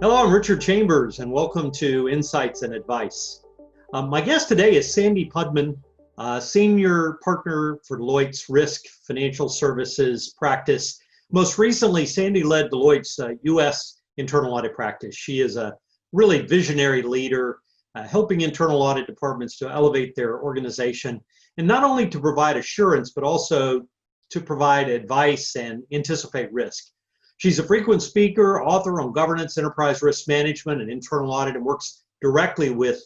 Hello, I'm Richard Chambers, and welcome to Insights and Advice. My guest today is Sandy Pundmann, Senior Partner for Deloitte's Risk Financial Services practice. Most recently, Sandy led Deloitte's U.S. internal audit practice. She is a really visionary leader, helping internal audit departments to elevate their organization, and not only to provide assurance, but also to provide advice and anticipate risk. She's a frequent speaker, author on governance, enterprise risk management, and internal audit, and works directly with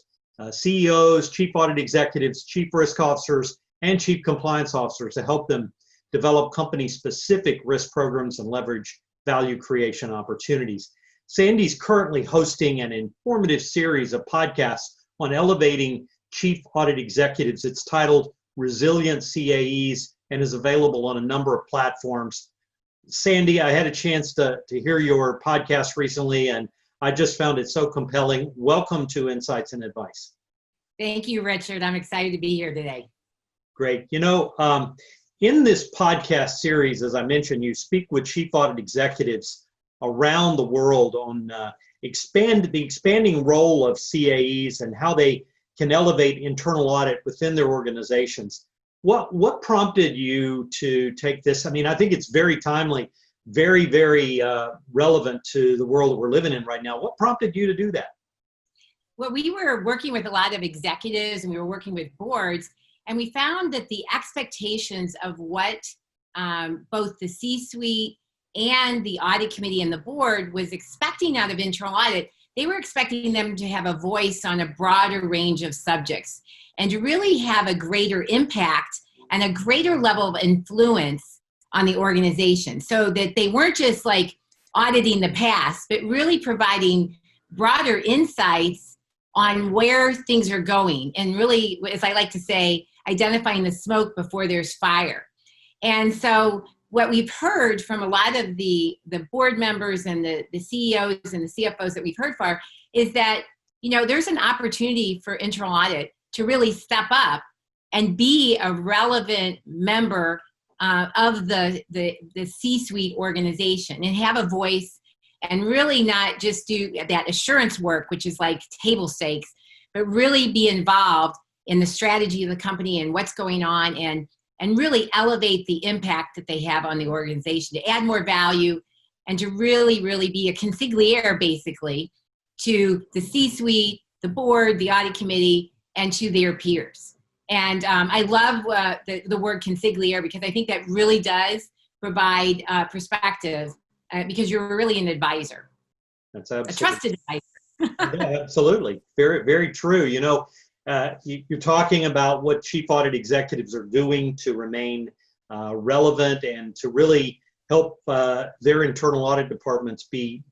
CEOs, chief audit executives, chief risk officers, and chief compliance officers to help them develop company-specific risk programs and leverage value creation opportunities. Sandy's currently hosting an informative series of podcasts on elevating chief audit executives. It's titled Resilient CAEs and is available on a number of platforms. Sandy, I had a chance to hear your podcast recently, and I just found it so compelling. Welcome to Insights and Advice. Thank you, Richard. I'm excited to be here today. Great. In this podcast series, as I mentioned, you speak with chief audit executives around the world on the expanding role of CAEs and how they can elevate internal audit within their organizations. What prompted you to take this? I mean, I think it's very timely, very relevant to the world that we're living in right now. What prompted you to do that? Well, we were working with a lot of executives and we were working with boards, and we found that the expectations of what both the C-suite and the audit committee and the board was expecting out of internal audit, they were expecting them to have a voice on a broader range of subjects and to really have a greater impact and a greater level of influence on the organization, so that they weren't just like auditing the past, but really providing broader insights on where things are going, and really, as I like to say, identifying the smoke before there's fire. And so what we've heard from a lot of the board members and the CEOs and the CFOs that we've heard from is that, there's an opportunity for internal audit to really step up and be a relevant member of the C-suite organization and have a voice, and really not just do that assurance work, which is like table stakes, but really be involved in the strategy of the company and what's going on, and really elevate the impact that they have on the organization, to add more value and to really be a consigliere, basically, to the C-suite, the board, the audit committee, and to their peers. And I love the word consigliere, because I think that really does provide perspective, because you're really an advisor. That's absolutely. A trusted advisor. Yeah, absolutely. Very true. You're talking about what chief audit executives are doing to remain relevant and to really help their internal audit departments be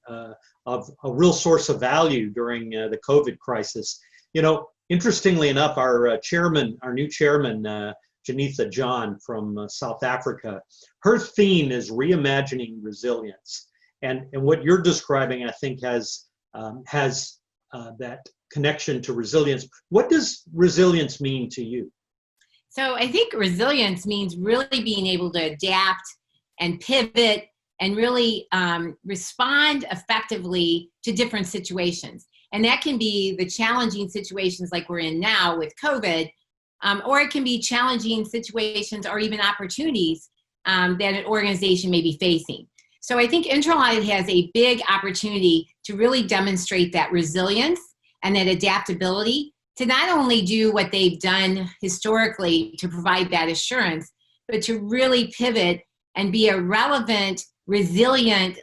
of a real source of value during the COVID crisis. Interestingly enough, our new chairman, Janitha John from South Africa, her theme is reimagining resilience. And what you're describing, I think, has that connection to resilience. What does resilience mean to you? So I think resilience means really being able to adapt and pivot and really respond effectively to different situations. And that can be the challenging situations like we're in now with COVID, or it can be challenging situations or even opportunities that an organization may be facing. So I think internal audit has a big opportunity to really demonstrate that resilience and that adaptability to not only do what they've done historically to provide that assurance, but to really pivot and be a relevant, resilient